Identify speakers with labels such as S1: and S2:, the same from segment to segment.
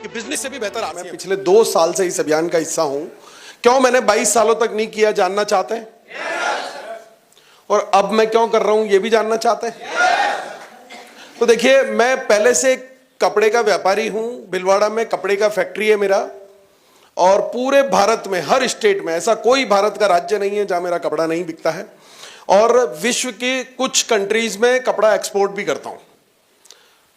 S1: कि बिजनेस से भी बेहतर आरसीएम।
S2: मैं पिछले 2 साल से इस अभियान का हिस्सा हूं। क्यों मैंने 22 सालों तक नहीं किया, जानना चाहते हैं? और अब मैं क्यों कर रहा हूं, ये भी जानना चाहते हैं? तो देखिए, मैं पहले से कपड़े का व्यापारी हूं। भिलवाड़ा में कपड़े का फैक्ट्री है मेरा, और पूरे भारत में हर स्टेट में, ऐसा कोई भारत का राज्य नहीं है जहां मेरा कपड़ा नहीं बिकता है। और विश्व की कुछ कंट्रीज में कपड़ा एक्सपोर्ट भी करता हूं।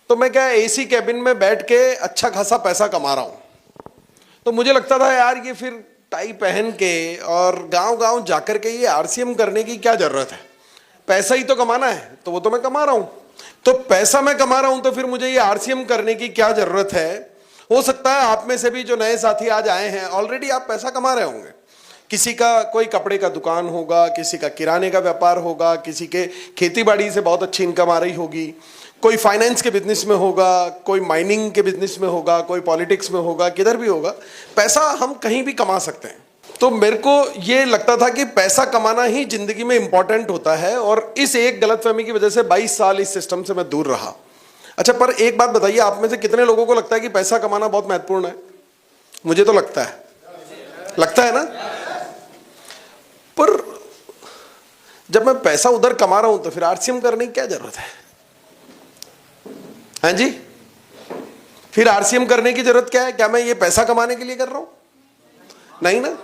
S2: तो मैं क्या एसी कैबिन में बैठ के अच्छा खासा पैसा कमा रहा हूं। तो मुझे लगता था यार, ये फिर टाई पहन के और गांव गांव जाकर के ये आरसीएम करने की क्या जरूरत है? पैसा ही तो कमाना है, तो वो तो मैं कमा रहा हूं। तो पैसा मैं कमा रहा हूं, तो फिर मुझे ये आरसीएम करने की क्या जरूरत है? हो सकता है आप में से भी जो नए साथी आज आए हैं, ऑलरेडी आप पैसा कमा रहे होंगे। किसी का कोई कपड़े का दुकान होगा, किसी का किराने का व्यापार होगा, किसी के खेती बाड़ी से बहुत अच्छी इनकम आ रही होगी, कोई फाइनेंस के बिजनेस में होगा, कोई माइनिंग के बिजनेस में होगा, कोई पॉलिटिक्स में होगा, किधर भी होगा। पैसा हम कहीं भी कमा सकते हैं। तो मेरे को ये लगता था कि पैसा कमाना ही जिंदगी में इंपॉर्टेंट होता है, और इस एक गलतफहमी की वजह से 22 साल इस सिस्टम से मैं दूर रहा। अच्छा, पर एक बात बताइए, आप में से कितने लोगों को लगता है कि पैसा कमाना बहुत महत्वपूर्ण है? मुझे तो लगता है ना। पर जब मैं पैसा उधर कमा रहा हूं, तो फिर आरसीएम करने की क्या जरूरत है? हाँ जी, फिर आरसीएम करने की जरूरत क्या है? क्या मैं ये पैसा कमाने के लिए कर रहा हूं? नहीं ना।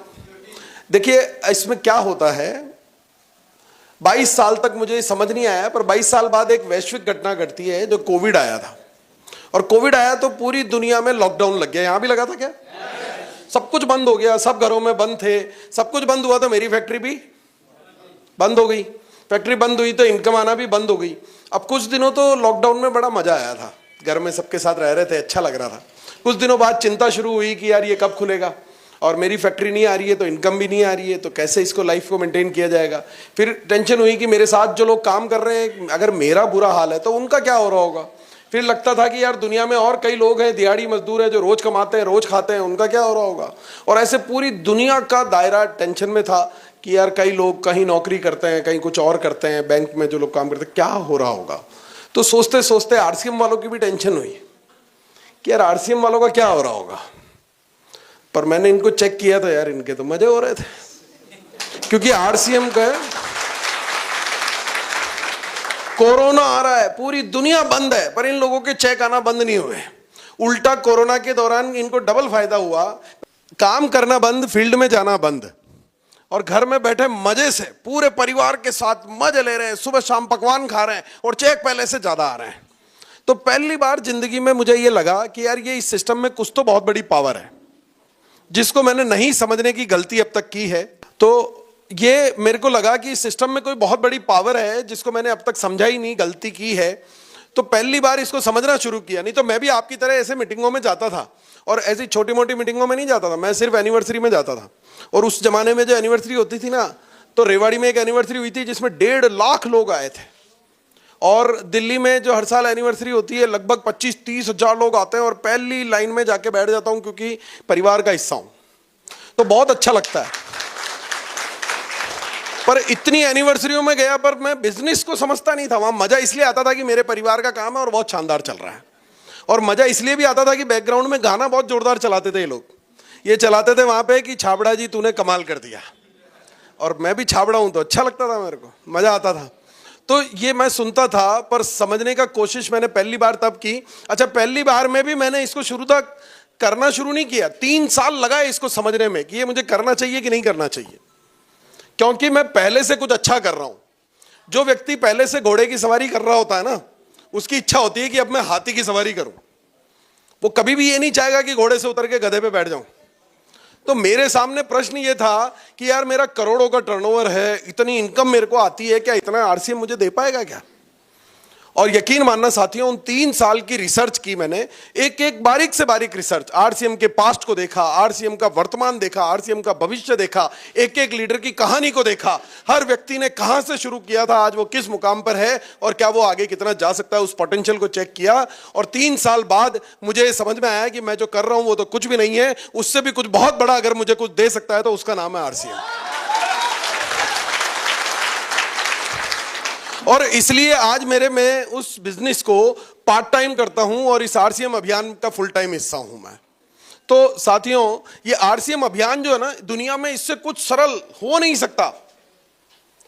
S2: देखिए, इसमें क्या होता है, 22 साल तक मुझे समझ नहीं आया, पर 22 साल बाद एक वैश्विक घटना घटती है, जो कोविड आया था। और कोविड आया तो पूरी दुनिया में लॉकडाउन लग गया। यहां भी लगा था क्या? सब कुछ बंद हो गया, सब घरों में बंद थे, सब कुछ बंद हुआ, तो मेरी फैक्ट्री भी बंद हो गई। फैक्ट्री बंद हुई तो इनकम आना भी बंद हो गई। अब कुछ दिनों तो लॉकडाउन में बड़ा मजा आया था, घर में सबके साथ रह रहे थे, अच्छा लग रहा था। कुछ दिनों बाद चिंता शुरू हुई कि यार ये कब खुलेगा, और मेरी फैक्ट्री नहीं आ रही है, तो इनकम भी नहीं आ रही है, तो कैसे इसको लाइफ को मेंटेन किया जाएगा। फिर टेंशन हुई कि मेरे साथ जो लोग काम कर रहे हैं, अगर मेरा बुरा हाल है तो उनका क्या हो रहा होगा। फिर लगता था कि यार दुनिया में और कई लोग हैं, दिहाड़ी मजदूर हैं, जो रोज कमाते हैं, रोज खाते हैं, उनका क्या हो रहा होगा। और ऐसे पूरी दुनिया का दायरा टेंशन में था कि यार कई लोग कहीं नौकरी करते हैं, कहीं कुछ और करते हैं, बैंक में जो लोग काम करते हैं, क्या हो रहा होगा। तो सोचते सोचते आरसीएम वालों की भी टेंशन हुई कि यार आरसीएम वालों का क्या हो रहा होगा। पर मैंने इनको चेक किया था, यार इनके तो मजे हो रहे थे, क्योंकि आरसीएम का कोरोना आ रहा है, पूरी दुनिया बंद है, पर इन लोगों के चेक आना बंद नहीं हुए। उल्टा कोरोना के दौरान इनको डबल फायदा हुआ, काम करना बंद, फील्ड में जाना बंद, और घर में बैठे मजे से पूरे परिवार के साथ मजे ले रहे हैं, सुबह शाम पकवान खा रहे हैं, और चेक पहले से ज्यादा आ रहे हैं। तो पहली बार जिंदगी में मुझे ये लगा कि यार ये इस सिस्टम में कुछ तो बहुत बड़ी पावर है, जिसको मैंने नहीं समझने की गलती अब तक की है। तो ये मेरे को लगा कि इस सिस्टम में कोई बहुत बड़ी पावर है, जिसको मैंने अब तक समझा ही नहीं, गलती की है। तो पहली बार इसको समझना शुरू किया। नहीं तो मैं भी आपकी तरह ऐसे मीटिंगों में जाता था, और ऐसी छोटी मोटी मीटिंगों में नहीं जाता था, मैं सिर्फ एनिवर्सरी में जाता था। और उस जमाने में जो एनिवर्सरी होती थी ना, तो रेवाड़ी में एक एनिवर्सरी हुई थी जिसमें 1.5 लाख लोग आए थे। और दिल्ली में जो हर साल एनिवर्सरी होती है, लगभग 25-30 हजार लोग आते हैं, और पहली लाइन में जाके बैठ जाता हूं, क्योंकि परिवार का हिस्सा हूं, तो बहुत अच्छा लगता है। पर इतनी एनिवर्सरियों में गया, पर मैं बिजनेस को समझता नहीं था। वहां मजा इसलिए आता था कि मेरे परिवार का काम है और बहुत शानदार चल रहा है, और मजा इसलिए भी आता था कि बैकग्राउंड में गाना बहुत जोरदार चलाते थे ये लोग। ये चलाते थे वहां पे कि छाबड़ा जी तूने कमाल कर दिया, और मैं भी छाबड़ा हूं, तो अच्छा लगता था, मेरे को मजा आता था। तो ये मैं सुनता था, पर समझने का कोशिश मैंने पहली बार तब की। अच्छा, पहली बार में भी मैंने इसको शुरू तक करना शुरू नहीं किया, 3 साल लगा इसको समझने में कि ये मुझे करना चाहिए कि नहीं करना चाहिए, क्योंकि मैं पहले से कुछ अच्छा कर रहा हूं। जो व्यक्ति पहले से घोड़े की सवारी कर रहा होता है ना, उसकी इच्छा होती है कि अब मैं हाथी की सवारी करूं। वो कभी भी ये नहीं चाहेगा कि घोड़े से उतर के गधे पे बैठ जाऊं। तो मेरे सामने प्रश्न ये था कि यार मेरा करोड़ों का टर्नओवर है, इतनी इनकम मेरे को आती है, क्या इतना आरसीएम मुझे दे पाएगा क्या? और यकीन मानना साथियों, उन 3 साल की रिसर्च की मैंने, एक एक बारीक से बारीक रिसर्च। आरसीएम के पास्ट को देखा, आरसीएम का वर्तमान देखा, आरसीएम का भविष्य देखा, एक एक लीडर की कहानी को देखा, हर व्यक्ति ने कहां से शुरू किया था, आज वो किस मुकाम पर है, और क्या वो आगे कितना जा सकता है, उस पोटेंशियल को चेक किया। और 3 साल बाद मुझे समझ में आया कि मैं जो कर रहा हूं वो तो कुछ भी नहीं है, उससे भी कुछ बहुत बड़ा अगर मुझे कुछ दे सकता है तो उसका नाम है आरसीएम। और इसलिए आज मैं उस बिजनेस को पार्ट टाइम करता हूं, और इस आरसीएम अभियान का फुल टाइम हिस्सा हूं मैं। तो साथियों, ये आरसीएम अभियान जो है ना, दुनिया में इससे कुछ सरल हो नहीं सकता।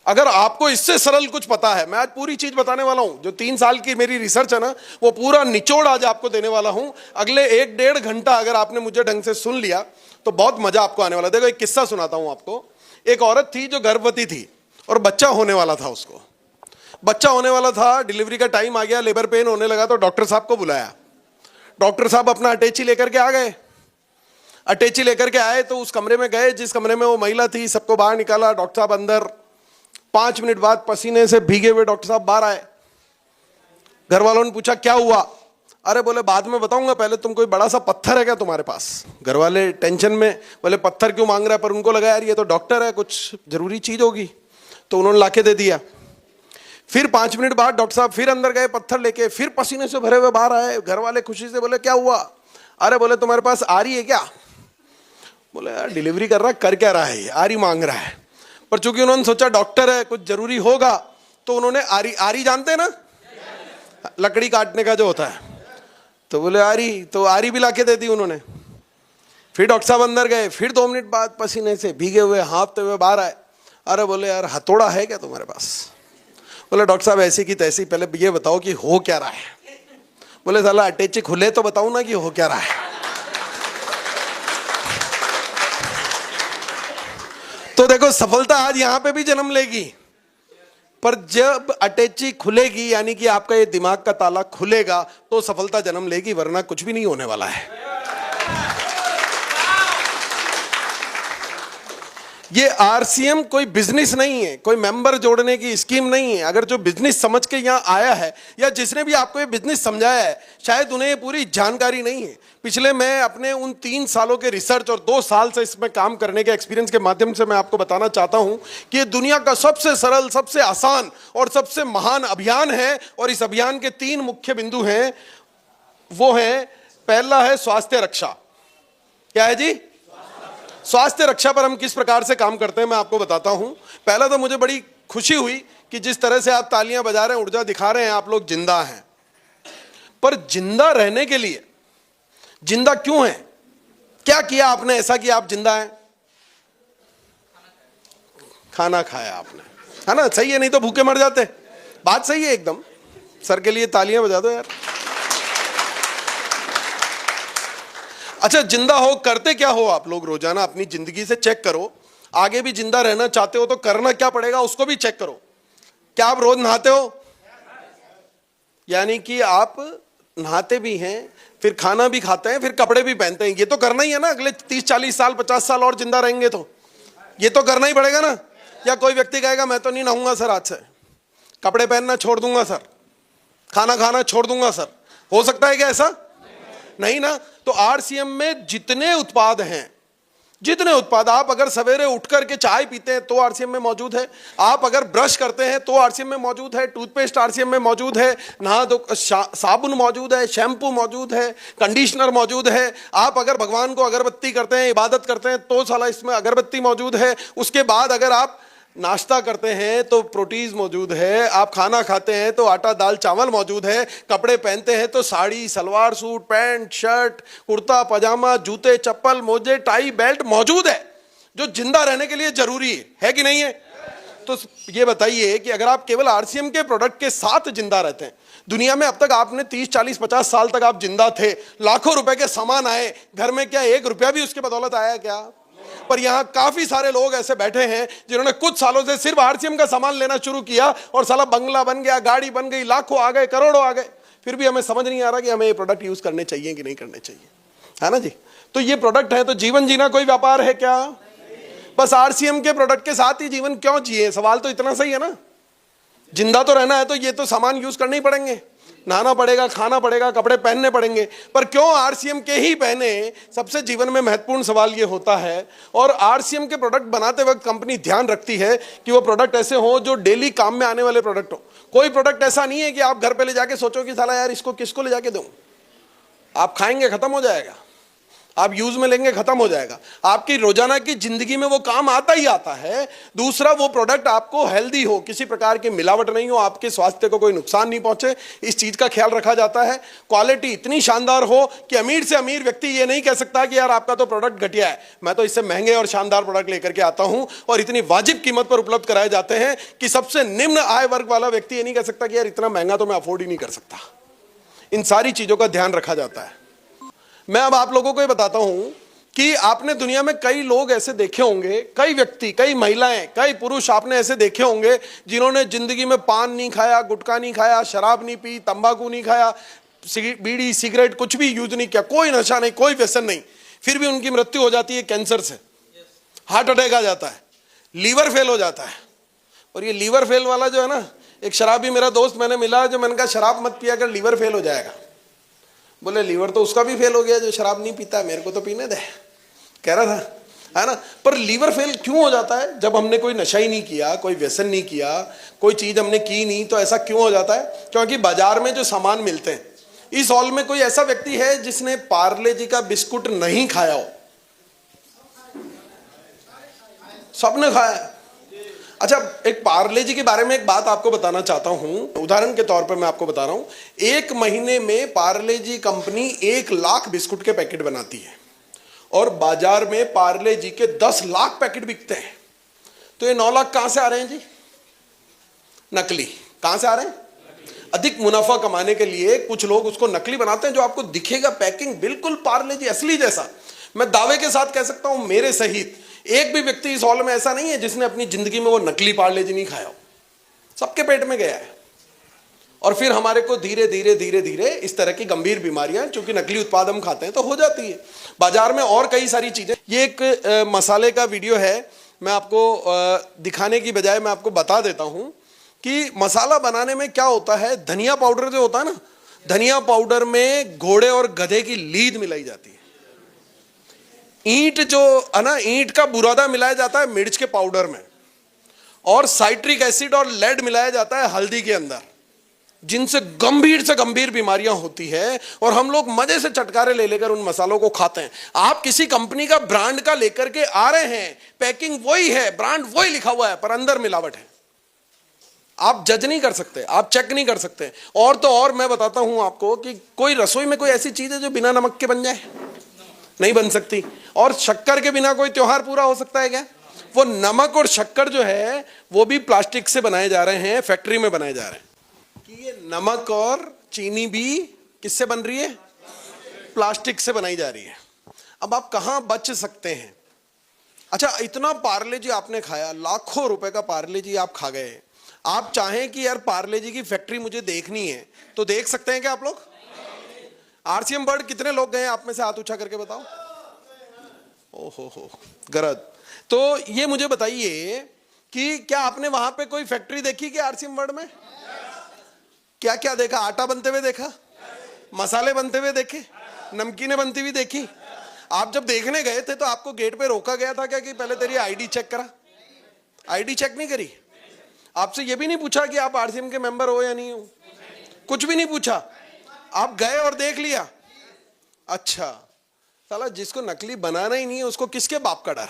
S2: अगर आपको इससे सरल कुछ पता है, मैं आज पूरी चीज बताने वाला हूं। जो 3 साल की मेरी रिसर्च है ना, वो पूरा निचोड़ आज आपको देने वाला हूं। अगले 1-1.5 घंटा अगर आपने मुझे ढंग से सुन लिया तो बहुत मजा आपको आने वाला। देखो, एक किस्सा सुनाता हूं आपको। एक औरत थी जो गर्भवती थी और बच्चा होने वाला था। उसको बच्चा होने वाला था, डिलीवरी का टाइम आ गया, लेबर पेन होने लगा, तो डॉक्टर साहब को बुलाया। डॉक्टर साहब अपना अटैची लेकर के आ गए। अटैची लेकर के आए तो उस कमरे में गए जिस कमरे में वो महिला थी, सबको बाहर निकाला। डॉक्टर साहब अंदर। 5 मिनट बाद पसीने से भीगे हुए डॉक्टर साहब बाहर आए। घर वालों ने पूछा क्या हुआ? अरे बोले बाद में बताऊंगा, पहले तुम कोई बड़ा सा पत्थर है क्या तुम्हारे पास? घर वाले टेंशन में बोले पत्थर क्यों मांग रहा है, पर उनको लगा यार ये तो डॉक्टर है, कुछ जरूरी चीज होगी, तो उन्होंने लाके दे दिया। फिर 5 मिनट बाद डॉक्टर साहब फिर अंदर गए पत्थर लेके, फिर पसीने से भरे हुए बाहर आए। घर वाले खुशी से बोले क्या हुआ? अरे बोले तुम्हारे पास आरी है क्या? बोले यार डिलीवरी कर रहा, कर क्या रहा है, आरी मांग रहा है। पर चूंकि उन्होंने सोचा डॉक्टर है, कुछ जरूरी होगा, तो उन्होंने आरी जानते हैं ना, लकड़ी काटने का जो होता है, तो बोले आरी, तो आरी भी लाके दे दी उन्होंने। फिर डॉक्टर साहब अंदर गए, फिर 2 मिनट बाद पसीने से भीगे हुए हाँफते हुए बाहर आए। अरे बोले यार हथौड़ा है क्या तुम्हारे पास? बोले डॉक्टर साहब ऐसी की तैसी, पहले ये बताओ कि हो क्या रहा है। बोले साला अटैची खुले तो बताऊं ना कि हो क्या रहा है। तो देखो, सफलता आज यहां पे भी जन्म लेगी, पर जब अटैची खुलेगी, यानी कि आपका ये दिमाग का ताला खुलेगा, तो सफलता जन्म लेगी, वरना कुछ भी नहीं होने वाला है। ये आरसीएम कोई बिजनेस नहीं है, कोई मेंबर जोड़ने की स्कीम नहीं है। अगर जो बिजनेस समझ के यहाँ आया है, या जिसने भी आपको ये बिजनेस समझाया है, शायद उन्हें ये पूरी जानकारी नहीं है। पिछले मैं अपने उन 3 सालों के रिसर्च और 2 साल से इसमें काम करने के एक्सपीरियंस के माध्यम से मैं आपको बताना चाहता हूं कि ये दुनिया का सबसे सरल, सबसे आसान और सबसे महान अभियान है। और इस अभियान के 3 मुख्य बिंदु हैं। वो है, पहला है स्वास्थ्य रक्षा। क्या है जी? स्वास्थ्य रक्षा पर हम किस प्रकार से काम करते हैं मैं आपको बताता हूं। पहला तो मुझे बड़ी खुशी हुई कि जिस तरह से आप तालियां बजा रहे हैं, ऊर्जा दिखा रहे हैं, आप लोग जिंदा हैं। पर जिंदा रहने के लिए, जिंदा क्यों है? क्या किया आपने ऐसा कि आप जिंदा हैं? खाना खाया आपने, है ना? सही है, नहीं तो भूखे मर जाते। बात सही है एकदम। सर के लिए तालियां बजा दो यार। अच्छा, जिंदा हो, करते क्या हो आप लोग रोजाना? अपनी जिंदगी से चेक करो। आगे भी जिंदा रहना चाहते हो तो करना क्या पड़ेगा उसको भी चेक करो। क्या आप रोज नहाते हो? यानी कि आप नहाते भी हैं, फिर खाना भी खाते हैं, फिर कपड़े भी पहनते हैं। ये तो करना ही है ना। अगले 30-40 साल 50 साल और जिंदा रहेंगे तो ये तो करना ही पड़ेगा ना। या कोई व्यक्ति कहेगा मैं तो नहीं नहाऊंगा सर, आज से कपड़े पहनना छोड़ दूंगा सर, खाना खाना छोड़ दूंगा सर। हो सकता है क्या ऐसा? नहीं ना। तो आरसीएम में जितने उत्पाद हैं, जितने उत्पाद, आप अगर सवेरे उठ करके चाय पीते हैं तो आरसीएम में मौजूद है। आप अगर ब्रश करते हैं तो आरसीएम में मौजूद है। टूथपेस्ट आरसीएम में मौजूद है। नहा दो साबुन मौजूद है, शैम्पू मौजूद है, कंडीशनर मौजूद है। आप अगर भगवान को अगरबत्ती करते हैं, इबादत करते हैं, तो साला इसमें अगरबत्ती मौजूद है। उसके बाद अगर आप नाश्ता करते हैं तो प्रोटीन मौजूद है। आप खाना खाते हैं तो आटा दाल चावल मौजूद है। कपड़े पहनते हैं तो sari salwar suit pant shirt kurta pyjama जूते चप्पल मोजे टाई बेल्ट मौजूद है, जो जिंदा रहने के लिए जरूरी है कि नहीं है? तो ये बताइए कि अगर आप केवल आरसीएम के प्रोडक्ट के साथ जिंदा रहते हैं, दुनिया में अब तक आपने 30 40 50 साल तक आप जिंदा थे, लाखों रुपए के सामान आए घर में, क्या 1 रुपया भी उसके बदौलत आया क्या? पर यहां काफी सारे लोग ऐसे बैठे हैं जिन्होंने कुछ सालों से सिर्फ आरसीएम का सामान लेना शुरू किया और साला बंगला बन गया, गाड़ी बन गई, लाखों आ गए, करोड़ों आ गए, फिर भी हमें समझ नहीं आ रहा कि हमें ये प्रोडक्ट यूज करने चाहिए कि नहीं करने चाहिए, है ना जी? तो ये प्रोडक्ट है, तो जीवन जीना कोई व्यापार है क्या? बस आरसीएम के प्रोडक्ट के साथ ही जीवन क्यों जिए? सवाल तो इतना सही है ना। जिंदा तो रहना है तो ये तो सामान यूज करने ही पड़ेंगे, नहाना पड़ेगा, खाना पड़ेगा, कपड़े पहनने पड़ेंगे। पर क्यों आरसीएम के ही पहने? सबसे जीवन में महत्वपूर्ण सवाल ये होता है। और आरसीएम के प्रोडक्ट बनाते वक्त कंपनी ध्यान रखती है कि वो प्रोडक्ट ऐसे हो जो डेली काम में आने वाले प्रोडक्ट हो। कोई प्रोडक्ट ऐसा नहीं है कि आप घर पे ले जाके सोचो कि साला यार इसको किसको ले जाके दूं, आप खाएंगे खत्म हो जाएगा। आप यूज में लेंगे खत्म हो जाएगा। आपकी रोजाना की जिंदगी में वो काम आता ही आता है। दूसरा, वो प्रोडक्ट आपको हेल्दी हो, किसी प्रकार की मिलावट नहीं हो, आपके स्वास्थ्य को कोई नुकसान नहीं पहुंचे, इस चीज का ख्याल रखा जाता है। क्वालिटी इतनी शानदार हो कि अमीर से अमीर व्यक्ति ये नहीं कह सकता कि यार आपका तो प्रोडक्ट घटिया है, मैं तो इससे महंगे और शानदार प्रोडक्ट लेकर के आता हूं और इतनी वाजिब कीमत पर उपलब्ध कराए जाते हैं कि सबसे निम्न आय वर्ग वाला व्यक्ति ये नहीं कह सकता कि यार इतना महंगा तो मैं अफोर्ड ही नहीं कर सकता। इन सारी चीजों का ध्यान रखा जाता है। मैं अब आप लोगों को ये बताता हूं कि आपने दुनिया में कई लोग ऐसे देखे होंगे, कई व्यक्ति, कई महिलाएं, कई पुरुष आपने ऐसे देखे होंगे जिन्होंने जिंदगी में पान नहीं खाया, गुटखा नहीं खाया, शराब नहीं पी, तंबाकू नहीं खाया, बीड़ी सिगरेट कुछ भी यूज नहीं किया, कोई नशा नहीं, कोई व्यसन नहीं, फिर भी उनकी मृत्यु हो जाती है कैंसर से, हार्ट अटैक आ जाता है, लीवर फेल हो जाता है। और ये लीवर फेल वाला जो है ना, एक शराबी मेरा दोस्त मैंने मिला, जो मैंने कहा शराब मत पिया कर लीवर फेल हो जाएगा। बोले लीवर तो उसका भी फेल हो गया जो शराब नहीं पीता, मेरे को तो पीने दे, कह रहा था, है ना। पर लीवर फेल क्यों हो जाता है? जब हमने कोई नशा ही नहीं किया, कोई व्यसन नहीं किया, कोई चीज हमने की नहीं, तो ऐसा क्यों हो जाता है? क्योंकि बाजार में जो सामान मिलते हैं, इस हॉल में कोई ऐसा व्यक्ति है जिसने पार्ले जी का बिस्कुट नहीं खाया हो? सबने खाया। अच्छा, एक पार्ले जी के बारे में एक बात आपको बताना चाहता हूं, उदाहरण के तौर पर मैं आपको बता रहा हूं। एक महीने में पार्ले जी कंपनी 1 लाख बिस्कुट के पैकेट बनाती है और बाजार में पार्ले जी के 10 लाख पैकेट बिकते हैं। तो ये 9 लाख कहां से आ रहे हैं जी? नकली। कहां से आ रहे हैं? अधिक मुनाफा कमाने के लिए कुछ लोग उसको नकली बनाते हैं, जो आपको दिखेगा पैकिंग बिल्कुल पार्ले जी असली जैसा। मैं दावे के साथ कह सकता हूं, मेरे सहित एक भी व्यक्ति इस हॉल में ऐसा नहीं है जिसने अपनी जिंदगी में वो नकली पार्ले जी नहीं खाया हो। सबके पेट में गया है। और फिर हमारे को धीरे धीरे धीरे धीरे इस तरह की गंभीर बीमारियां, चूंकि नकली उत्पाद हम खाते हैं, तो हो जाती है। बाजार में और कई सारी चीजें। ये एक मसाले का वीडियो है, मैं आपको दिखाने की बजाय मैं आपको बता देता हूं कि मसाला बनाने में क्या होता है। धनिया पाउडर जो होता है ना, धनिया पाउडर में घोड़े और गधे की लीद मिलाई जाती है। ईंट जो है ना, ईंट का बुरादा मिलाया जाता है मिर्च के पाउडर में, और साइट्रिक एसिड और लेड मिलाया जाता है हल्दी के अंदर, जिनसे गंभीर बीमारियां होती है। और हम लोग मजे से चटकारे ले लेकर उन मसालों को खाते हैं। आप किसी कंपनी का ब्रांड का लेकर के आ रहे हैं, पैकिंग वही है, ब्रांड वही लिखा हुआ है, पर अंदर मिलावट है। आप जज नहीं कर सकते, आप चेक नहीं कर सकते। और तो और मैं बताता हूं आपको कि कोई रसोई में कोई ऐसी चीज है जो बिना नमक के बन जाए? नहीं बन सकती। और शक्कर के बिना कोई त्योहार पूरा हो सकता है क्या? वो नमक और शक्कर जो है वो भी प्लास्टिक से बनाए जा रहे हैं, फैक्ट्री में बनाए जा रहे हैं। कि ये नमक और चीनी भी किससे बन रही है? प्लास्टिक से बनाई जा रही है। अब आप कहां बच सकते हैं? अच्छा, इतना पार्ले जी आपने खाया, लाखों रुपए का पार्ले जी आप खा गए। आप चाहें कि यार पार्ले जी की फैक्ट्री मुझे देखनी है, तो देख सकते हैं क्या आप लोग? आरसीएम वर्ल्ड कितने लोग गए आप में से? हाथ ऊंचा करके बताओ। ओहो हो गरज। तो ये मुझे बताइए कि क्या आपने वहां पे कोई फैक्ट्री देखी कि आरसीएम वर्ल्ड में? क्या क्या देखा? आटा बनते हुए देखा, मसाले बनते हुए देखे, नमकीनें बनती हुई देखी। आप जब देखने गए थे तो आपको गेट पे रोका गया था क्या कि पहले तेरी आईडी चेक करा? आईडी चेक नहीं करी? आपसे ये भी नहीं पूछा कि आप आरसीएम के मेंबर हो या नहीं हो? कुछ भी नहीं पूछा, आप गए और देख लिया। अच्छा, साला जिसको नकली बनाना ही नहीं है उसको किसके बाप का डर?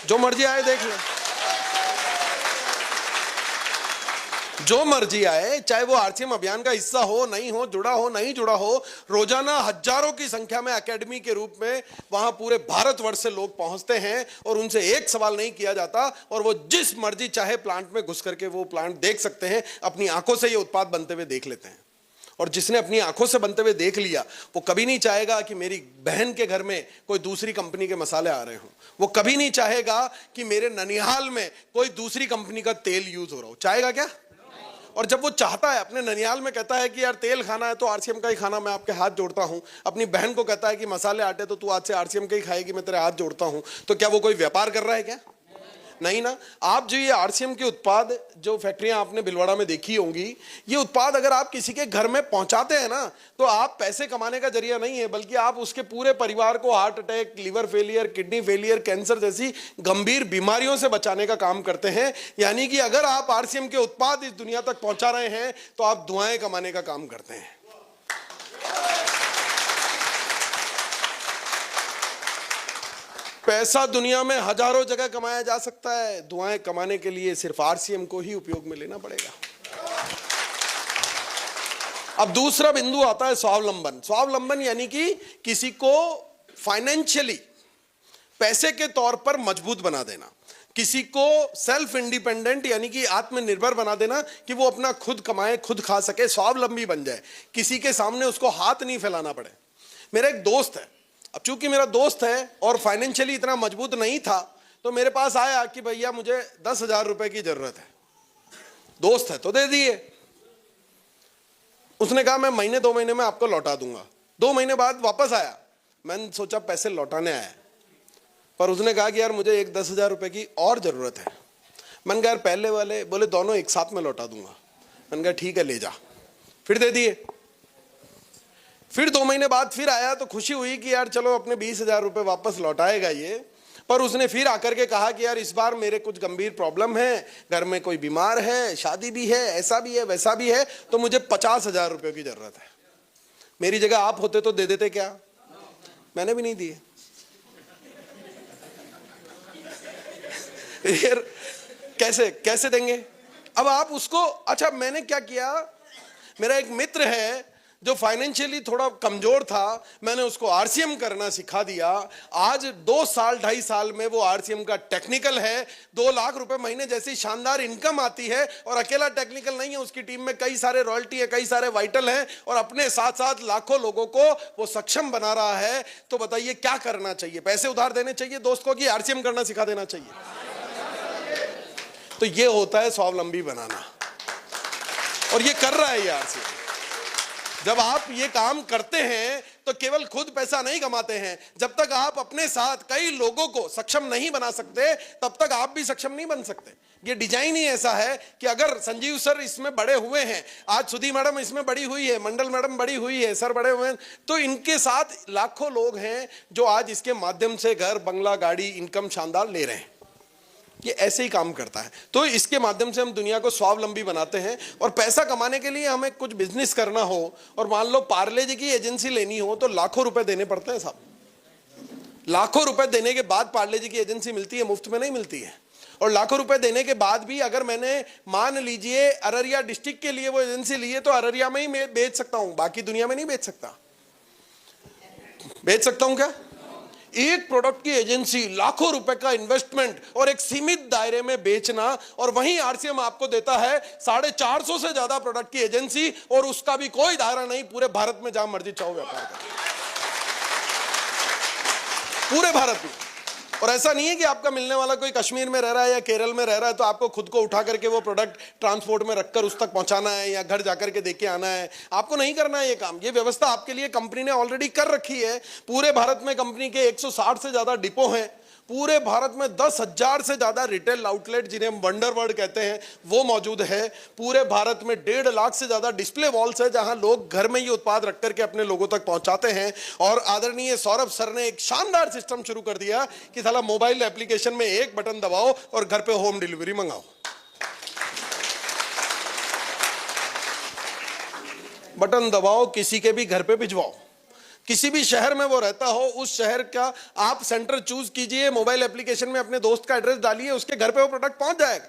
S2: जो मर्जी आए देख ले, जो मर्जी आए, चाहे वो आरसीएम अभियान का हिस्सा हो, नहीं हो, जुड़ा हो, नहीं जुड़ा हो। रोजाना हजारों की संख्या में एकेडमी के रूप में वहां पूरे भारतवर्ष से लोग पहुंचते हैं और उनसे एक सवाल नहीं किया जाता, और वो जिस मर्जी चाहे प्लांट में घुस करके वो प्लांट देख सकते हैं, अपनी आंखों से ये उत्पाद बनते हुए देख लेते हैं। और जिसने अपनी आंखों से बनते हुए देख लिया, वो कभी नहीं चाहेगा कि मेरी बहन के घर में कोई दूसरी कंपनी के मसाले आ रहे हों। वो कभी नहीं चाहेगा कि मेरे ननिहाल में कोई दूसरी कंपनी का तेल यूज हो रहा हो। चाहेगा क्या? और जब वो चाहता है, अपने ननिहाल में कहता है कि यार तेल खाना है तो आरसीएम का ही खाना, मैं आपके हाथ जोड़ता हूं। अपनी बहन को कहता है कि मसाले आटे तो तू आज से आरसीएम के ही खाएगी, मैं तेरे हाथ जोड़ता हूं। तो क्या वो कोई व्यापार कर रहा है क्या? नहीं ना। आप जो ये आरसीएम के उत्पाद, जो फैक्ट्रियां आपने भिलवाड़ा में देखी होंगी, ये उत्पाद अगर आप किसी के घर में पहुंचाते हैं ना, तो आप पैसे कमाने का जरिया नहीं है, बल्कि आप उसके पूरे परिवार को heart attack, liver failure, kidney failure, cancer जैसी गंभीर बीमारियों से बचाने का काम करते हैं। यानी कि अगर आप आरसीएम के उत्पाद इस दुनिया तक पहुंचा रहे हैं तो आप दुआएं कमाने का काम करते हैं। पैसा दुनिया में हजारों जगह कमाया जा सकता है, दुआएं कमाने के लिए सिर्फ आरसीएम को ही उपयोग में लेना पड़ेगा। अब दूसरा बिंदु आता है स्वावलंबन। स्वावलंबन यानी कि किसी को फाइनेंशियली, पैसे के तौर पर मजबूत बना देना, किसी को सेल्फ इंडिपेंडेंट यानी कि आत्मनिर्भर बना देना कि वो अपना खुद कमाए, खुद खा सके, स्वावलंबी बन जाए, किसी के सामने उसको हाथ नहीं फैलाना पड़े। मेरा एक दोस्त है, अब चूंकि मेरा दोस्त है और फाइनेंशियली इतना मजबूत नहीं था, तो मेरे पास आया कि भैया मुझे 10,000 रुपए की जरूरत है। दोस्त है तो दे दिए। उसने कहा मैं महीने 2 महीने में आपको लौटा दूंगा। 2 महीने बाद वापस आया, मैंने सोचा पैसे लौटाने आया, पर उसने कहा कि यार मुझे एक 10,000 रुपए की और जरूरत है। मैंने कहा यार पहले वाले, बोले दोनों एक साथ में लौटा दूंगा। मैंने कहा ठीक है ले जा, फिर दे दिए। फिर 2 महीने बाद फिर आया तो खुशी हुई कि यार चलो अपने 20,000 रुपए वापस लौटाएगा ये। पर उसने फिर आकर के कहा कि यार इस बार मेरे कुछ गंभीर प्रॉब्लम है, घर में कोई बीमार है, शादी भी है, ऐसा भी है, वैसा भी है, तो मुझे 50,000 रुपए की जरूरत है। मेरी जगह आप होते तो दे देते क्या? मैंने भी नहीं दिए। यार कैसे कैसे देंगे? अब आप उसको, अच्छा मैंने क्या किया, मेरा एक मित्र है जो फाइनेंशियली थोड़ा कमजोर था, मैंने उसको आरसीएम करना सिखा दिया। आज 2 साल 2.5 साल में वो आरसीएम का टेक्निकल है, 2 लाख रुपए महीने जैसी शानदार इनकम आती है। और अकेला टेक्निकल नहीं है, उसकी टीम में कई सारे रॉयल्टी है, कई सारे वाइटल हैं, और अपने साथ साथ लाखों लोगों को वो सक्षम बना रहा है। तो बताइए क्या करना चाहिए? पैसे उधार देने चाहिए दोस्त को कि आरसीएम करना सिखा देना चाहिए? तो ये होता है स्वावलंबी बनाना, और ये कर रहा है ये आरसीएम। जब आप ये काम करते हैं तो केवल खुद पैसा नहीं कमाते हैं, जब तक आप अपने साथ कई लोगों को सक्षम नहीं बना सकते तब तक आप भी सक्षम नहीं बन सकते। ये डिजाइन ही ऐसा है कि अगर संजीव सर इसमें बड़े हुए हैं, आज सुधी मैडम इसमें बड़ी हुई है, मंडल मैडम बड़ी हुई है, सर बड़े हुए हैं, तो इनके साथ लाखों लोग हैं जो आज इसके माध्यम से घर, बंगला, गाड़ी, इनकम शानदार ले रहे हैं। ये ऐसे ही काम करता है। तो इसके माध्यम से हम दुनिया को स्वावलंबी बनाते हैं। और पैसा कमाने के लिए हमें कुछ बिजनेस करना हो और मान लो पार्ले जी की एजेंसी लेनी हो तो लाखों रुपए देने पड़ते हैं साहब। लाखों रुपए देने के बाद पार्ले जी की एजेंसी मिलती है, मुफ्त में नहीं मिलती है। और लाखों रुपए देने के बाद भी अगर मैंने मान लीजिए अररिया डिस्ट्रिक्ट के लिए वो एजेंसी ली है तो अररिया में ही मैं बेच सकता हूं, बाकी दुनिया में नहीं बेच सकता। बेच सकता हूं क्या? एक प्रोडक्ट की एजेंसी, लाखों रुपए का इन्वेस्टमेंट और एक सीमित दायरे में बेचना, और वहीं आरसीएम आपको देता है 450 से ज्यादा प्रोडक्ट की एजेंसी, और उसका भी कोई दायरा नहीं, पूरे भारत में जहां मर्जी चाहो व्यापार करो, पूरे भारत में। और ऐसा नहीं है कि आपका मिलने वाला कोई कश्मीर में रह रहा है या केरल में रह रहा है तो आपको खुद को उठा करके वो प्रोडक्ट ट्रांसपोर्ट में रखकर उस तक पहुंचाना है या घर जाकर के देके आना है। आपको नहीं करना है ये काम, ये व्यवस्था आपके लिए कंपनी ने ऑलरेडी कर रखी है। पूरे भारत में कंपनी के 160 से ज्यादा डिपो हैं, पूरे भारत में 10,000 से ज्यादा रिटेल आउटलेट जिन्हें हम वंडर वर्ल्ड कहते हैं वो मौजूद है। पूरे भारत में 1.5 लाख से ज्यादा डिस्प्ले वॉल्स है जहां लोग घर में ये उत्पाद रख करके अपने लोगों तक पहुंचाते हैं। और आदरणीय सौरभ सर ने एक शानदार सिस्टम शुरू कर दिया कि साला मोबाइल एप्लीकेशन में एक बटन दबाओ और घर पे होम डिलीवरी मंगाओ। बटन दबाओ, किसी के भी घर पे भिजवाओ। किसी भी शहर में वो रहता हो, उस शहर का आप सेंटर चूज कीजिए, मोबाइल एप्लीकेशन में अपने दोस्त का एड्रेस डालिए, उसके घर पे वो प्रोडक्ट पहुंच जाएगा।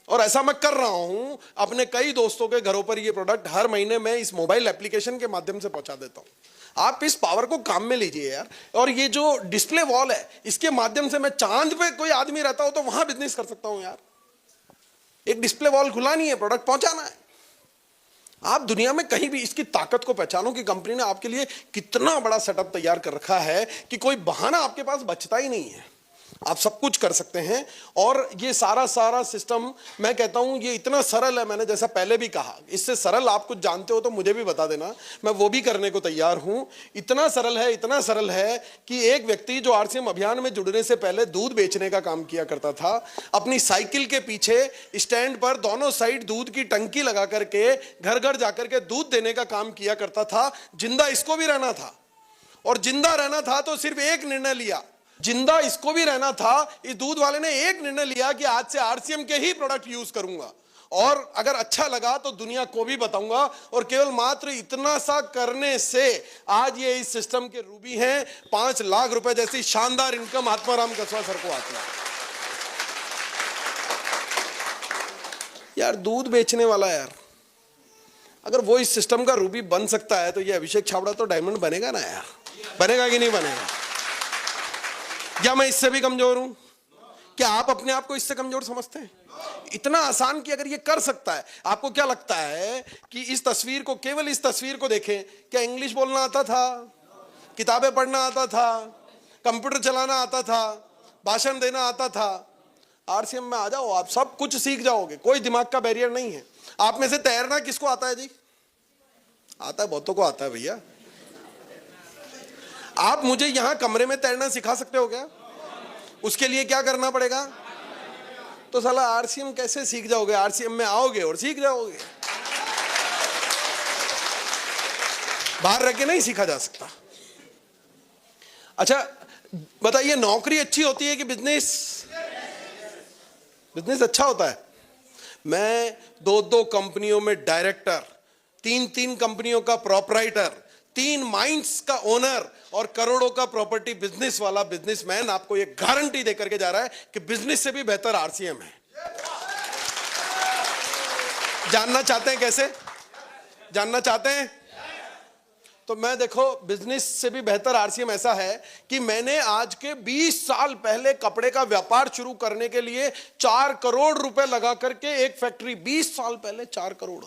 S2: और ऐसा मैं कर रहा हूं, अपने कई दोस्तों के घरों पर ये प्रोडक्ट हर महीने मैं इस मोबाइल एप्लीकेशन के माध्यम से पहुंचा देता हूं। आप इस पावर को काम में लीजिए यार। और ये जो डिस्प्ले वॉल है, इसके माध्यम से मैं चांद पे कोई आदमी रहता हो तो वहां बिजनेस कर सकता हूं यार। एक डिस्प्ले वॉल खुलानी है, प्रोडक्ट पहुंचाना है। आप दुनिया में कहीं भी इसकी ताकत को पहचानो कि कंपनी ने आपके लिए कितना बड़ा सेटअप तैयार कर रखा है कि कोई बहाना आपके पास बचता ही नहीं है। आप सब कुछ कर सकते हैं। और ये सारा सिस्टम मैं कहता हूं ये इतना सरल है, मैंने जैसा पहले भी कहा, इससे सरल आप कुछ जानते हो तो मुझे भी बता देना, मैं वो भी करने को तैयार हूं। इतना सरल है कि एक व्यक्ति जो आरसीएम अभियान में जुड़ने से पहले दूध बेचने का काम किया करता था, अपनी साइकिल के पीछे स्टैंड पर दोनों साइड दूध की टंकी लगा करके घर घर जाकर के दूध देने का काम किया करता था। जिंदा इसको भी रहना था, और जिंदा रहना था तो सिर्फ एक निर्णय लिया, जिंदा इसको भी रहना था। इस दूध वाले ने एक निर्णय लिया कि आज से आरसीएम के ही प्रोडक्ट यूज करूंगा, और अगर अच्छा लगा तो दुनिया को भी बताऊंगा। और केवल मात्र इतना सा करने से आज ये इस सिस्टम के रूबी हैं। 5 लाख रुपए जैसी शानदार इनकम आत्माराम कसवा सर को आती है। यार दूध बेचने वाला यार, अगर वो इस सिस्टम का रूबी बन सकता है तो ये अभिषेक छाबड़ा तो डायमंड बनेगा ना यार। बनेगा कि नहीं बनेगा? क्या मैं इससे भी कमजोर हूं? क्या आप अपने आप को इससे कमजोर समझते हैं? इतना आसान कि अगर ये कर सकता है, आपको क्या लगता है कि इस तस्वीर को, केवल इस तस्वीर को देखें, क्या इंग्लिश बोलना आता था, किताबें पढ़ना आता था, कंप्यूटर चलाना आता था, भाषण देना आता था? आरसीएम में आ जाओ, आप सब कुछ सीख जाओगे, कोई दिमाग का बैरियर नहीं है। आप में से तैरना किसको आता है जी? आता है, बहुतों को आता है भैया। आप मुझे यहां कमरे में तैरना सिखा सकते हो क्या? उसके लिए क्या करना पड़ेगा? तो साला आरसीएम कैसे सीख जाओगे? आरसीएम में आओगे और सीख जाओगे, बाहर रह के नहीं सीखा जा सकता। अच्छा बताइए, नौकरी अच्छी होती है कि बिजनेस? बिजनेस अच्छा होता है। मैं 2 कंपनियों में डायरेक्टर, 3 कंपनियों का प्रोपराइटर, 3 माइंस का ओनर और करोड़ों का प्रॉपर्टी बिजनेस वाला बिजनेसमैन आपको यह गारंटी देकर के जा रहा है कि बिजनेस से भी बेहतर आरसीएम है। जानना चाहते हैं कैसे? जानना चाहते हैं? तो मैं देखो, बिजनेस से भी बेहतर आरसीएम ऐसा है कि मैंने आज के 20 साल पहले कपड़े का व्यापार शुरू करने के लिए 4 करोड़ रुपए लगा करके एक फैक्ट्री, 20 साल पहले 4 करोड़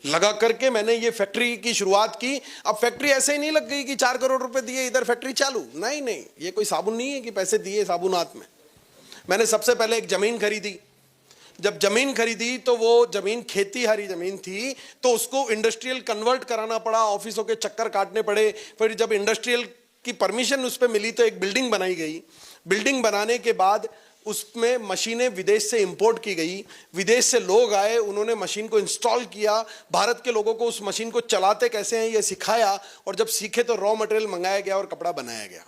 S2: लगा करके मैंने ये फैक्ट्री की शुरुआत की। अब फैक्ट्री ऐसे ही नहीं लग गई कि 4 करोड़ रुपए दिए इधर फैक्ट्री चालू। नहीं नहीं, ये कोई साबुन नहीं है कि पैसे दिए साबुन हाथ में। मैंने सबसे पहले एक जमीन खरीदी। जब जमीन खरीदी तो वो जमीन खेती हारी जमीन थी, तो उसको इंडस्ट्रियल कन्वर्ट कराना पड़ा, ऑफिसों के चक्कर काटने पड़े। फिर जब इंडस्ट्रियल की परमिशन उस पर मिली तो एक बिल्डिंग बनाई गई। बिल्डिंग बनाने के बाद उसमें मशीनें विदेश से इंपोर्ट की गई। विदेश से लोग आए, उन्होंने मशीन को इंस्टॉल किया। भारत के लोगों को उस मशीन को चलाते कैसे हैं ये सिखाया, और जब सीखे तो रॉ मटेरियल मंगाया गया और कपड़ा बनाया गया।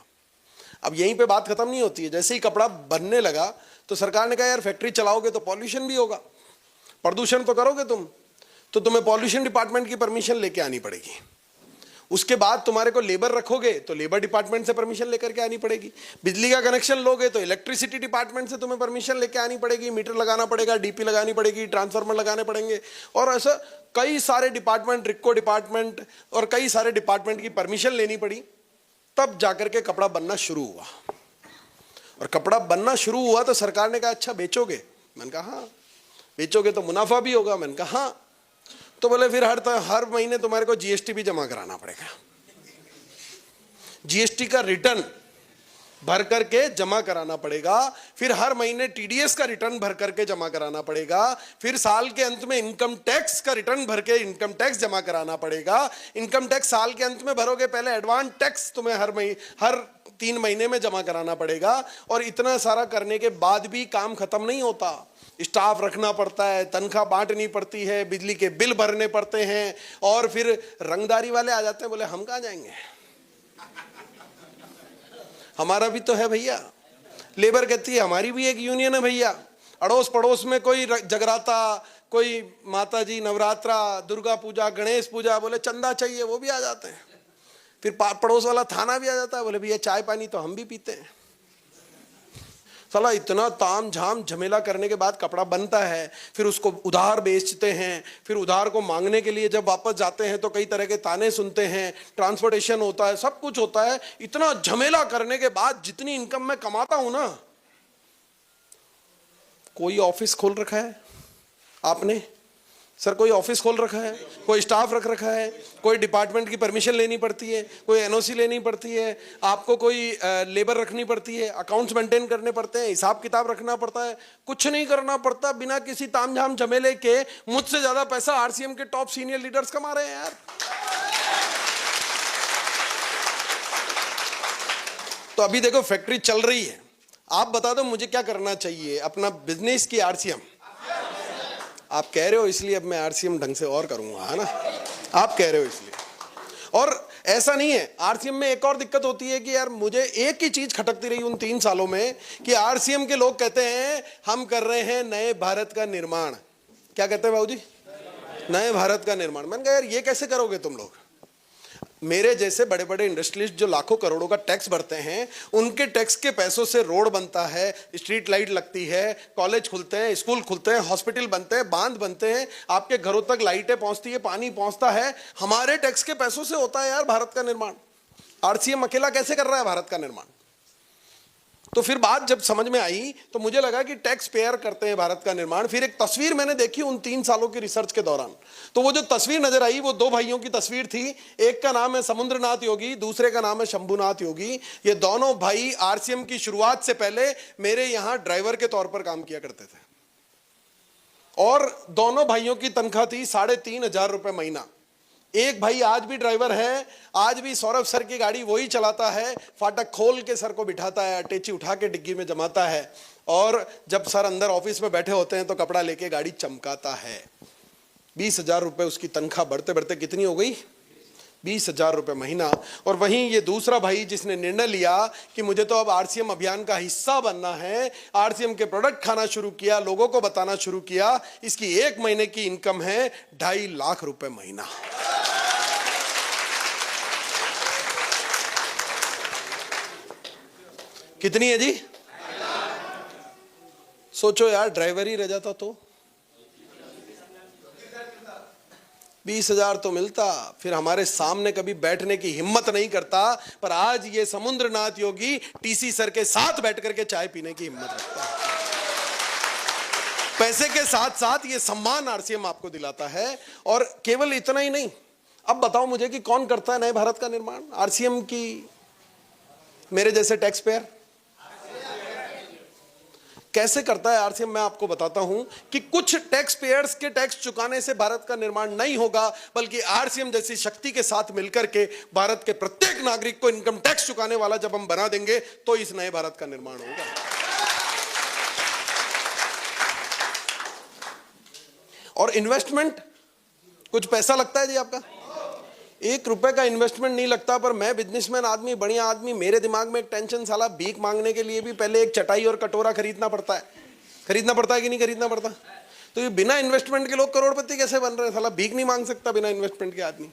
S2: अब यहीं पे बात खत्म नहीं होती है। जैसे ही कपड़ा बनने लगा तो सरकार ने कहा यार फैक्ट्री चलाओगे तो पॉल्यूशन भी होगा, प्रदूषण तो करोगे तुम, तो तुम्हें पॉल्यूशन डिपार्टमेंट की परमिशन लेके आनी पड़ेगी। उसके बाद तुम्हारे को लेबर रखोगे तो लेबर डिपार्टमेंट से परमिशन लेकर के आनी पड़ेगी। बिजली का कनेक्शन लोगे तो इलेक्ट्रिसिटी डिपार्टमेंट से तुम्हें परमिशन लेके आनी पड़ेगी। मीटर लगाना पड़ेगा, डीपी लगानी पड़ेगी, ट्रांसफार्मर लगाने पड़ेंगे, और ऐसा कई सारे डिपार्टमेंट, रिक्को डिपार्टमेंट और कई सारे डिपार्टमेंट की परमिशन लेनी पड़ी। तब जाकर के कपड़ा बनना शुरू हुआ। और कपड़ा बनना शुरू हुआ तो सरकार ने कहा अच्छा बेचोगे? मैंने कहा हाँ। बेचोगे तो मुनाफा भी होगा? मैंने कहा हाँ। तो बोले फिर हर महीने तुम्हारे को जीएसटी भी जमा कराना पड़ेगा। जीएसटी का रिटर्न भर करके जमा कराना पड़ेगा। फिर हर महीने टीडीएस का रिटर्न भर करके जमा कराना पड़ेगा। फिर साल के अंत में इनकम टैक्स का रिटर्न भर के इनकम टैक्स जमा कराना पड़ेगा। इनकम टैक्स साल के अंत में भरोगे, पहले एडवांस टैक्स तुम्हें हर 3 महीने में जमा कराना पड़ेगा। और इतना सारा करने के बाद भी काम खत्म नहीं होता। स्टाफ रखना पड़ता है, तनख्वाह बांटनी पड़ती है, बिजली के बिल भरने पड़ते हैं, और फिर रंगदारी वाले आ जाते हैं, बोले हम कहाँ जाएंगे, हमारा भी तो है भैया। लेबर कहती है हमारी भी एक यूनियन है भैया। अड़ोस पड़ोस में कोई जगराता, कोई माता जी नवरात्रा, दुर्गा पूजा, गणेश पूजा, बोले चंदा चाहिए, वो भी आ जाते हैं। फिर पड़ोस वाला थाना भी आ जाता है, बोले भैया चाय पानी तो हम भी पीते हैं। साला इतना ताम झाम झमेला करने के बाद कपड़ा बनता है। फिर उसको उधार बेचते हैं। फिर उधार को मांगने के लिए जब वापस जाते हैं तो कई तरह के ताने सुनते हैं, ट्रांसपोर्टेशन होता है, सब कुछ होता है। इतना झमेला करने के बाद जितनी इनकम मैं कमाता हूं ना, कोई ऑफिस खोल रखा है आपने? सर कोई ऑफिस खोल रखा है, कोई स्टाफ रख रखा है, कोई डिपार्टमेंट की परमिशन लेनी पड़ती है, कोई एनओसी लेनी पड़ती है, आपको कोई लेबर रखनी पड़ती है, अकाउंट्स मेंटेन करने पड़ते हैं, हिसाब किताब रखना पड़ता है। कुछ नहीं करना पड़ता, बिना किसी तामझाम झमेले के मुझसे ज्यादा पैसा आरसीएम के टॉप सीनियर लीडर्स कमा रहे हैं यार। तो अभी देखो फैक्ट्री चल रही है। आप बता दो मुझे क्या करना चाहिए अपना बिजनेस की आरसीएम? आप कह रहे हो इसलिए अब मैं आरसीएम ढंग से और करूंगा, है ना? आप कह रहे हो इसलिए। और ऐसा नहीं है, आरसीएम में एक और दिक्कत होती है कि यार मुझे एक ही चीज खटकती रही उन 3 सालों में कि आरसीएम के लोग कहते हैं हम कर रहे हैं नए भारत का निर्माण। क्या कहते हैं बाबूजी? नए भारत का निर्माण। मैंने कहा यार ये कैसे करोगे तुम लोग? मेरे जैसे बड़े बड़े इंडस्ट्रियलिस्ट जो लाखों करोड़ों का टैक्स भरते हैं, उनके टैक्स के पैसों से रोड बनता है, स्ट्रीट लाइट लगती है, कॉलेज खुलते हैं, स्कूल खुलते हैं, हॉस्पिटल बनते हैं, बांध बनते हैं, आपके घरों तक लाइटें पहुंचती है, पानी पहुंचता है, हमारे टैक्स के पैसों से होता है यार भारत का निर्माण। आरसीएम अकेला कैसे कर रहा है भारत का निर्माण? तो फिर बात जब समझ में आई तो मुझे लगा कि टैक्स पेयर करते हैं भारत का निर्माण। फिर एक तस्वीर मैंने देखी उन 3 सालों की रिसर्च के दौरान, तो वो जो तस्वीर नजर आई वो 2 भाइयों की तस्वीर थी। एक का नाम है समुद्रनाथ योगी, दूसरे का नाम है शंभुनाथ योगी। ये दोनों भाई आरसीएम की शुरुआत से पहले मेरे यहां ड्राइवर के तौर पर काम किया करते थे, और दोनों भाइयों की तनख्वाह थी 3,500 रुपए महीना। एक भाई आज भी ड्राइवर है, आज भी सौरभ सर की गाड़ी वही चलाता है, फाटक खोल के सर को बिठाता है, अटैची उठा के डिग्गी में जमाता है, और जब सर अंदर ऑफिस में बैठे होते हैं तो कपड़ा लेके गाड़ी चमकाता है। 20,000 रुपए उसकी तनख्वाह बढ़ते बढ़ते कितनी हो गई? 20,000 रुपए महीना। और वहीं ये दूसरा भाई जिसने निर्णय लिया कि मुझे तो अब आरसीएम अभियान का हिस्सा बनना है, आरसीएम के प्रोडक्ट खाना शुरू किया, लोगों को बताना शुरू किया, इसकी 1 महीने की इनकम है 2.5 लाख रुपए महीना। कितनी है जी? सोचो यार, ड्राइवर ही रह जाता तो 20,000 तो मिलता, फिर हमारे सामने कभी बैठने की हिम्मत नहीं करता, पर आज ये समुद्रनाथ योगी टीसी सर के साथ बैठ करके चाय पीने की हिम्मत रखता है। पैसे के साथ साथ ये सम्मान आरसीएम आपको दिलाता है। और केवल इतना ही नहीं, अब बताओ मुझे कि कौन करता है नए भारत का निर्माण? आरसीएम की मेरे जैसे टैक्स पेयर कैसे करता है आरसीएम? मैं आपको बताता हूं कि कुछ टैक्स पेयर्स के टैक्स चुकाने से भारत का निर्माण नहीं होगा, बल्कि आरसीएम जैसी शक्ति के साथ मिलकर के भारत के प्रत्येक नागरिक को इनकम टैक्स चुकाने वाला जब हम बना देंगे तो इस नए भारत का निर्माण होगा। और इन्वेस्टमेंट कुछ पैसा लगता है जी आपका? 1 रुपए का इन्वेस्टमेंट नहीं लगता। पर मैं बिजनेसमैन आदमी, बढ़िया आदमी, मेरे दिमाग में एक टेंशन, साला भीख मांगने के लिए भी पहले एक चटाई और कटोरा खरीदना पड़ता है। खरीदना पड़ता है कि नहीं खरीदना पड़ता? तो ये बिना इन्वेस्टमेंट के लोग करोड़पति कैसे बन रहे हैं? साला भीख नहीं मांग सकता बिना इन्वेस्टमेंट के आदमी।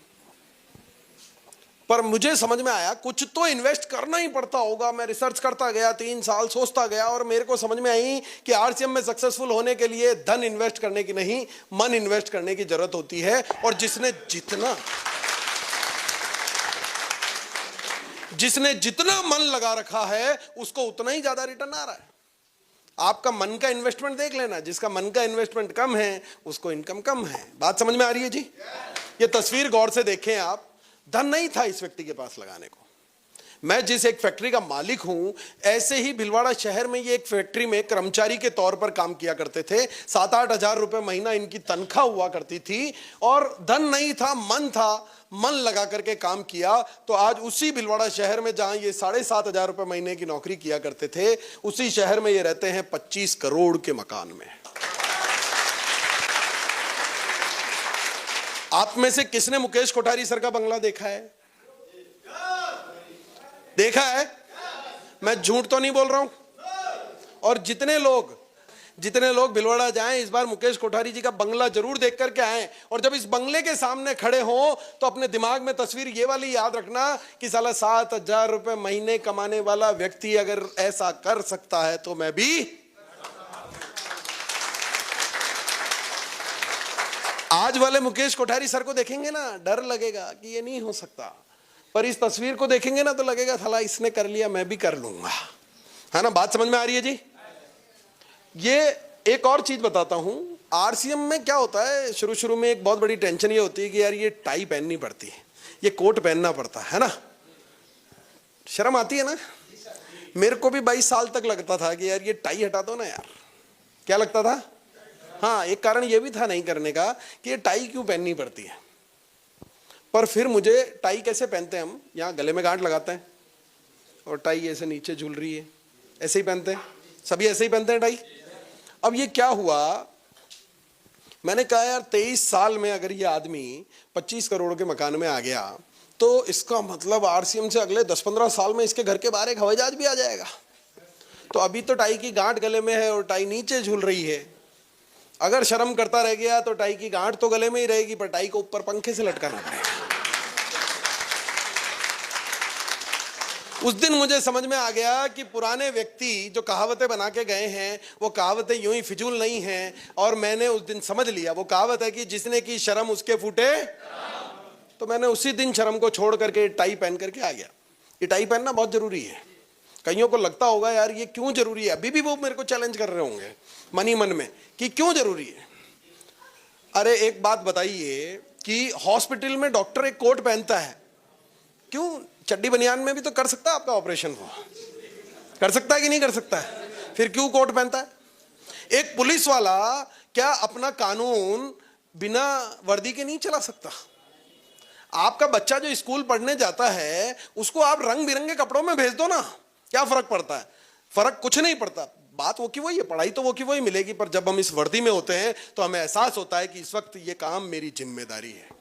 S2: पर मुझे समझ में आया कुछ तो इन्वेस्ट करना ही पड़ता होगा। मैं रिसर्च करता गया, 3 साल सोचता गया, और मेरे को समझ में आई कि आरसीएम में सक्सेसफुल होने के लिए धन इन्वेस्ट करने की नहीं, मन इन्वेस्ट करने की जरूरत होती है। और जिसने जितना मन लगा रखा है उसको उतना ही ज्यादा रिटर्न आ रहा है। आपका मन का इन्वेस्टमेंट देख लेना, जिसका मन का इन्वेस्टमेंट कम है उसको इनकम कम है। बात समझ में आ रही है जी? ये तस्वीर गौर से देखें आप। धन नहीं था इस व्यक्ति के पास लगाने को। मैं जिस एक फैक्ट्री का मालिक हूं, ऐसे ही भिलवाड़ा शहर में ये एक फैक्ट्री में कर्मचारी के तौर पर काम किया करते थे। 7-8 हजार रुपए महीना इनकी तनख्वाह हुआ करती थी, और धन नहीं था, मन था। मन लगा करके काम किया तो आज उसी भिलवाड़ा शहर में जहां ये 7,500 रुपए महीने की नौकरी किया करते थे, उसी शहर में ये रहते हैं 25 करोड़ के मकान में। आप में से किसने मुकेश कोठारी सर का बंगला देखा है? देखा है? मैं झूठ तो नहीं बोल रहा हूं। और जितने लोग भिलवाड़ा जाएं, इस बार मुकेश कोठारी जी का बंगला जरूर देख करके आएं। और जब इस बंगले के सामने खड़े हो तो अपने दिमाग में तस्वीर ये वाली याद रखना कि साला 7,000 रुपए महीने कमाने वाला व्यक्ति अगर ऐसा कर सकता है तो मैं भी। आज वाले मुकेश कोठारी सर को देखेंगे ना, डर लगेगा कि ये नहीं हो सकता। पर इस तस्वीर को देखेंगे ना तो लगेगा साला इसने कर लिया, मैं भी कर लूंगा। है ना? बात समझ में आ रही है जी? ये एक और चीज बताता हूं, आरसीएम में क्या होता है, शुरू में एक बहुत बड़ी टेंशन ये होती है कि यार ये टाई पहननी पड़ती है, ये कोट पहनना पड़ता है ना? शर्म आती है ना? मेरे को भी 22 साल तक लगता था कि यार ये टाई हटा दो ना यार। क्या लगता था? हाँ, एक कारण ये भी था नहीं करने का कि ये टाई क्यों पहननी पड़ती है। पर फिर मुझे टाई कैसे पहनते हैं हम, यहाँ गले में गांठ लगाते हैं और टाई ऐसे नीचे झूल रही है, ऐसे ही पहनते हैं, सभी ऐसे ही पहनते हैं टाई। अब ये क्या हुआ, मैंने कहा यार 23 साल में अगर ये आदमी 25 करोड़ के मकान में आ गया तो इसका मतलब आरसीएम से अगले 10-15 साल में इसके घर के बाहर एक हवाई जहाज भी आ जाएगा। तो अभी तो टाई की गांठ गले में है और टाई नीचे झूल रही है। अगर शर्म करता रह गया तो टाई की गांठ तो गले में ही रहेगी, पर टाई को ऊपर पंखे से लटकाना पड़ेगा। उस दिन मुझे समझ में आ गया कि पुराने व्यक्ति जो कहावतें बना के गए हैं वो कहावतें यूं ही फिजूल नहीं हैं। और मैंने उस दिन समझ लिया, वो कहावत है कि जिसने की शर्म उसके फूटे। तो मैंने उसी दिन शर्म को छोड़ करके टाई पहन करके आ गया। ये टाई पहनना बहुत जरूरी है। कईयों को लगता होगा यार ये क्यों जरूरी है, अभी भी वो मेरे को चैलेंज कर रहे होंगे मन ही मन में कि क्यों जरूरी है। अरे एक बात बताइए कि हॉस्पिटल में डॉक्टर एक कोट पहनता है, क्यों? चड्डी बनियान में भी तो कर सकता है आपका ऑपरेशन, वो कर सकता है कि नहीं कर सकता है, फिर क्यों कोट पहनता है? एक पुलिस वाला क्या अपना कानून बिना वर्दी के नहीं चला सकता? आपका बच्चा जो स्कूल पढ़ने जाता है उसको आप रंग बिरंगे कपड़ों में भेज दो ना, क्या फर्क पड़ता है? फर्क कुछ नहीं पड़ता। बात वो की वही है, पढ़ाई तो वो की वही मिलेगी, पर जब हम इस वर्दी में होते हैं तो हमें एहसास होता है कि इस वक्त ये काम मेरी जिम्मेदारी है।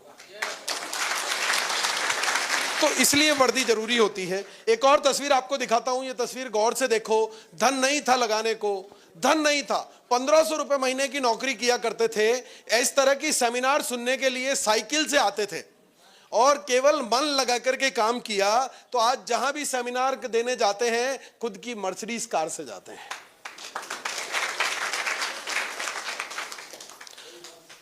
S2: तो इसलिए वर्दी जरूरी होती है। एक और तस्वीर आपको दिखाता हूं, ये तस्वीर गौर से देखो। धन नहीं था लगाने को, धन नहीं था। 1500 रुपए महीने की नौकरी किया करते थे, इस तरह की सेमिनार सुनने के लिए साइकिल से आते थे और केवल मन लगा करके काम किया। तो आज जहां भी सेमिनार देने जाते हैं खुद की मर्सिडीज कार से जाते हैं।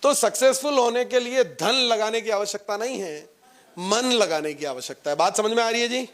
S2: तो सक्सेसफुल होने के लिए धन लगाने की आवश्यकता नहीं है, मन लगाने की आवश्यकता है। बात समझ में आ रही है जी?